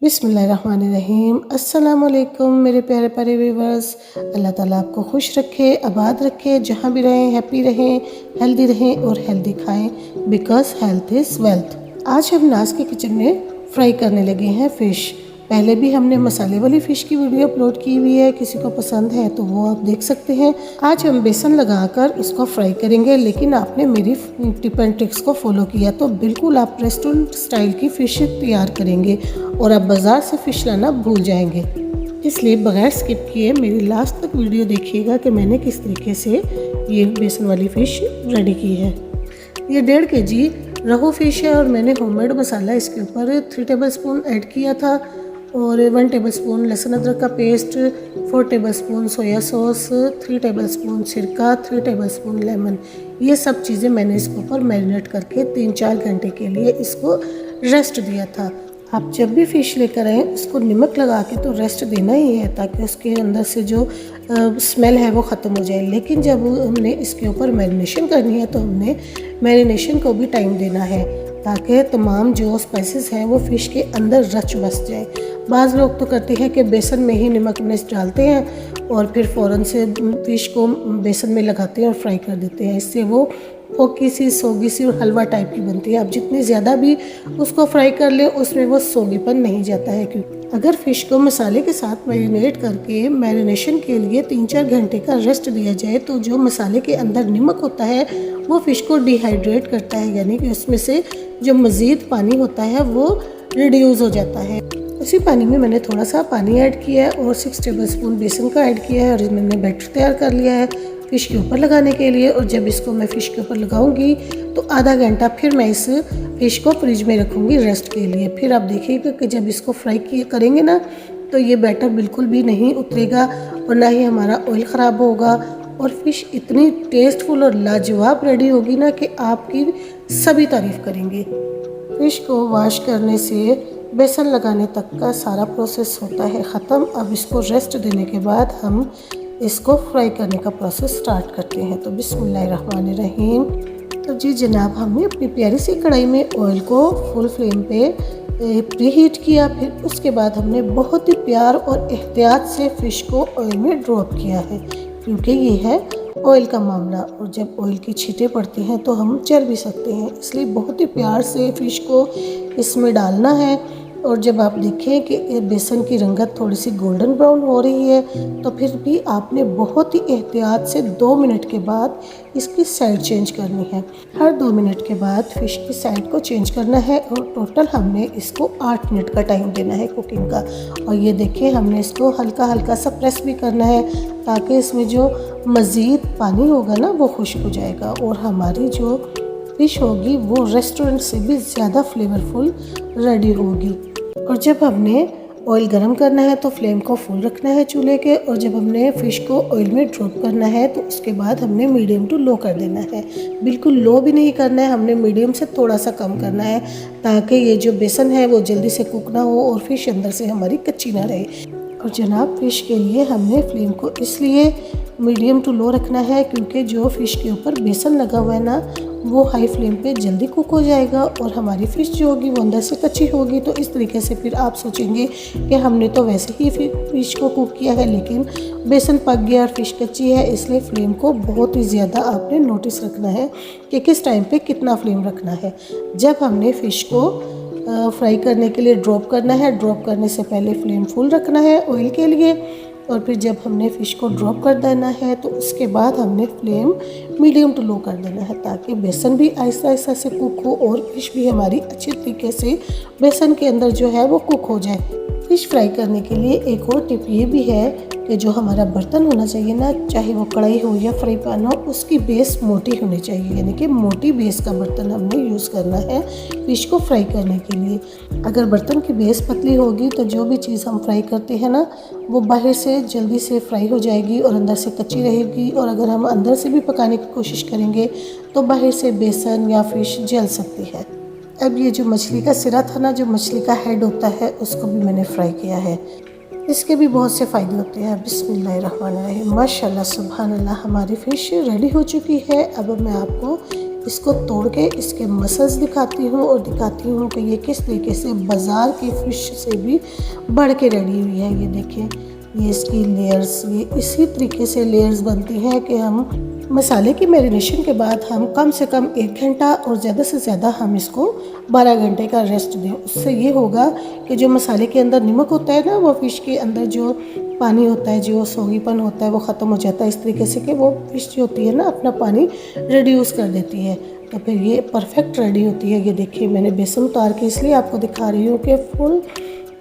बिस्मिल्लाहिर्रहमानिर्रहीम। अस्सलाम वालेकुम मेरे प्यारे प्यारे व्यूवर्स। अल्लाह ताला आपको खुश रखे, आबाद रखे, जहाँ भी रहें हैप्पी रहें, हेल्दी रहें और हेल्दी खाएं, बिकॉज़ हेल्थ इज़ वेल्थ। आज हम नाज के किचन में फ्राई करने लगे हैं फ़िश। पहले भी हमने मसाले वाली फ़िश की वीडियो अपलोड की हुई है, किसी को पसंद है तो वो आप देख सकते हैं। आज हम बेसन लगाकर इसको फ्राई करेंगे, लेकिन आपने मेरी टिप एंड ट्रिक्स को फॉलो किया तो बिल्कुल आप रेस्टोरेंट स्टाइल की फ़िश तैयार करेंगे और आप बाज़ार से फ़िश लाना भूल जाएंगे। इसलिए बगैर स्किप किए मेरी लास्ट तक वीडियो देखिएगा कि मैंने किस तरीके से ये बेसन वाली फ़िश रेडी की है। ये 1.5 kg रोहू फ़िश है और मैंने होममेड मसाला इसके ऊपर 3 टेबलस्पून ऐड किया था और 1 टेबलस्पून लहसुन अदरक का paste, 4 tablespoon soya sauce, 3 tablespoon सिरका, 3 टेबलस्पून लेमन, ये सब चीज़ें मैंने इसके ऊपर मैरिनेट करके 3-4 घंटे के लिए इसको रेस्ट दिया था। आप जब भी फ़िश लेकर आएँ उसको नमक लगा के तो रेस्ट देना ही है, ताकि उसके अंदर से जो स्मेल है वो ख़त्म हो जाए। लेकिन जब हमने इसके ऊपर मैरिनेशन करनी है तो हमने मैरिनेशन को भी टाइम देना है, ताकि तमाम जो स्पाइसेस हैं वो फ़िश के अंदर रच बस जाए। बाज़ लोग तो करते हैं कि बेसन में ही नमक मिर्च डालते हैं और फिर फ़ौरन से फ़िश को बेसन में लगाते हैं और फ्राई कर देते हैं। इससे वो फोकी सी, सोगी सी और हलवा टाइप की बनती है। आप जितनी ज़्यादा भी उसको फ्राई कर ले उसमें वो सोगीपन नहीं जाता है। क्योंकि अगर फ़िश को मसाले के साथ मैरिनेट करके मैरिनेशन के लिए 3-4 घंटे का रेस्ट दिया जाए तो जो मसाले के अंदर नमक होता है वो फ़िश को डिहाइड्रेट करता है, यानी कि उसमें से जो मज़ीद पानी होता है वो रिड्यूस हो जाता है। उसी पानी में मैंने थोड़ा सा पानी ऐड किया है और 6 टेबलस्पून बेसन का ऐड किया है और मैंने बैटर तैयार कर लिया है फ़िश के ऊपर लगाने के लिए। और जब इसको मैं फ़िश के ऊपर लगाऊंगी तो आधा घंटा फिर मैं इस फ़िश को फ्रिज में रखूंगी रेस्ट के लिए। फिर आप देखिएगा कि जब इसको फ्राई करेंगे ना तो ये बैटर बिल्कुल भी नहीं उतरेगा और ना ही हमारा ऑयल ख़राब होगा और फ़िश इतनी टेस्टफुल और लाजवाब रेडी होगी ना कि आपकी सभी तारीफ़ करेंगे। फ़िश को वॉश करने से बेसन लगाने तक का सारा प्रोसेस होता है ख़त्म। अब इसको रेस्ट देने के बाद हम इसको फ्राई करने का प्रोसेस स्टार्ट करते हैं। तो बिस्मिल्लाहिर्रहमानिर्रहीम। तो जी जनाब, हमने अपनी प्यारी सी कढ़ाई में ऑयल को फुल फ्लेम पे प्रीहीट किया। फिर उसके बाद हमने बहुत ही प्यार और एहतियात से फ़िश को ऑयल में ड्रॉप किया है, क्योंकि ये है ऑयल का मामला और जब ऑयल की छींटें पड़ती हैं तो हम जल भी सकते हैं। इसलिए बहुत ही प्यार से फ़िश को इसमें डालना है। और जब आप देखें कि बेसन की रंगत थोड़ी सी गोल्डन ब्राउन हो रही है तो फिर भी आपने बहुत ही एहतियात से 2 मिनट के बाद इसकी साइड चेंज करनी है। हर 2 मिनट के बाद फ़िश की साइड को चेंज करना है और टोटल हमने इसको 8 मिनट का टाइम देना है कुकिंग का। और ये देखें, हमने इसको हल्का हल्का सा प्रेस भी करना है ताकि इसमें जो मज़ीद पानी होगा ना वो खुश्क हो जाएगा और हमारी जो फ़िश होगी वो रेस्टोरेंट से भी ज़्यादा फ्लेवरफुल रेडी होगी। और जब हमने ऑयल गरम करना है तो फ्लेम को फुल रखना है चूल्हे के, और जब हमने फ़िश को ऑयल में ड्रॉप करना है तो उसके बाद हमने मीडियम टू लो कर देना है। बिल्कुल लो भी नहीं करना है, हमने मीडियम से थोड़ा सा कम करना है ताकि ये जो बेसन है वो जल्दी से कुक ना हो और फ़िश अंदर से हमारी कच्ची ना रहे। और जनाब, फ़िश के लिए हमने फ्लेम को इसलिए मीडियम टू लो रखना है क्योंकि जो फ़िश के ऊपर बेसन लगा हुआ है ना वो हाई फ्लेम पे जल्दी कुक हो जाएगा और हमारी फ़िश जो होगी वो अंदर से कच्ची होगी। तो इस तरीके से फिर आप सोचेंगे कि हमने तो वैसे ही फ़िश को कुक किया है लेकिन बेसन पक गया और फ़िश कच्ची है। इसलिए फ्लेम को बहुत ही ज़्यादा आपने नोटिस रखना है कि किस टाइम पे कितना फ्लेम रखना है। जब हमने फ़िश को फ्राई करने के लिए ड्रॉप करना है, ड्रॉप करने से पहले फ्लेम फुल रखना है ऑयल के लिए, और फिर जब हमने फ़िश को ड्रॉप कर देना है तो उसके बाद हमने फ्लेम मीडियम टू लो कर देना है ताकि बेसन भी आहिस्ता आहिस्ता से कुक हो और फ़िश भी हमारी अच्छी तरीके से बेसन के अंदर जो है वो कुक हो जाए। फ़िश फ्राई करने के लिए एक और टिप ये भी है कि जो हमारा बर्तन होना चाहिए ना, चाहे वो कढ़ाई हो या फ्राई पैन हो, उसकी बेस मोटी होनी चाहिए, यानी कि मोटी बेस का बर्तन हमने यूज़ करना है फ़िश को फ्राई करने के लिए। अगर बर्तन की बेस पतली होगी तो जो भी चीज़ हम फ्राई करते हैं ना वो बाहर से जल्दी से फ्राई हो जाएगी और अंदर से कच्ची रहेगी, और अगर हम अंदर से भी पकाने की कोशिश करेंगे तो बाहर से बेसन या फ़िश जल सकती है। अब ये जो मछली का सिरा था ना, जो मछली का हेड होता है, उसको भी मैंने फ्राई किया है। इसके भी बहुत से फ़ायदे होते हैं। बिस्मिल्लाहिर्रहमानिर्रहीम। माशाल्लाह सुभान अल्लाह, हमारी फ़िश रेडी हो चुकी है। अब मैं आपको इसको तोड़ के इसके मसल्स दिखाती हूँ और दिखाती हूँ कि ये किस तरीके से बाज़ार की फ़िश से भी बढ़ के रेडी हुई है। ये देखें, ये इसकी लेयर्स, ये इसी तरीके से लेयर्स बनती हैं कि हम मसाले की मैरिनेशन के बाद हम कम से कम 1 घंटा और ज़्यादा से ज़्यादा हम इसको 12 घंटे का रेस्ट दें। उससे ये होगा कि जो मसाले के अंदर नमक होता है ना, वो फ़िश के अंदर जो पानी होता है, जो सोगीपन होता है, वो ख़त्म हो जाता है इस तरीके से कि वो फ़िश जो होती है ना अपना पानी रिड्यूस कर देती है। तो फिर ये परफेक्ट रेडी होती है। ये देखिए, मैंने बेसन उतार के इसलिए आपको दिखा रही हूँ कि फुल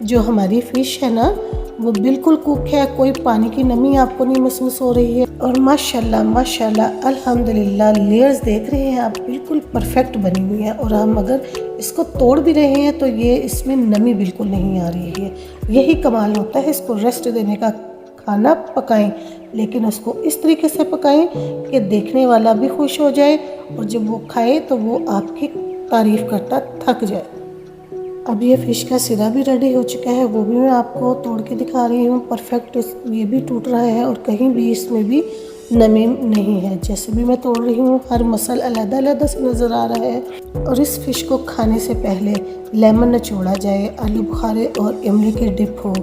जो हमारी फ़िश है ना वो बिल्कुल कुक है, कोई पानी की नमी आपको नहीं महसूस हो रही है। और माशाल्लाह माशाल्लाह अल्हम्दुलिल्लाह, लेयर्स देख रहे हैं आप, बिल्कुल परफेक्ट बनी हुई है। और हम अगर इसको तोड़ भी रहे हैं तो ये इसमें नमी बिल्कुल नहीं आ रही है। यही कमाल होता है इसको रेस्ट देने का। खाना पकाएं, लेकिन उसको इस तरीके से पकाएं कि देखने वाला भी खुश हो जाए और जब वो खाए तो वो आपकी तारीफ़ करता थक जाए। अब ये फ़िश का सिरा भी रेडी हो चुका है, वो भी मैं आपको तोड़ के दिखा रही हूँ। परफेक्ट ये भी टूट रहा है और कहीं भी इसमें भी नमी नहीं है। जैसे भी मैं तोड़ रही हूँ हर मसल अलग अलग से नज़र आ रहा है। और इस फ़िश को खाने से पहले लेमन निचोड़ा जाए, आलू बुखारे और इमली के डिप हो,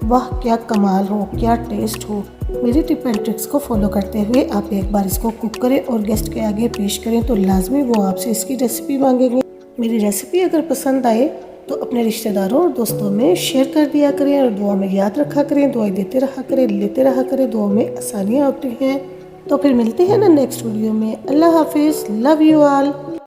वाह क्या कमाल हो, क्या टेस्ट हो। मेरी टिप एंड ट्रिक्स को फॉलो करते हुए आप एक बार इसको कुक करें और गेस्ट के आगे पेश करें तो लाजमी वो आपसे इसकी रेसिपी मांगेंगे। मेरी रेसिपी अगर पसंद आए तो अपने रिश्तेदारों और दोस्तों में शेयर कर दिया करें और दुआ में याद रखा करें। दुआएं देते रहा करें, लेते रहा करें, दुआ में आसानियाँ होती हैं। तो फिर मिलते हैं ना नेक्स्ट वीडियो में। अल्लाह हाफिज़, लव यू ऑल।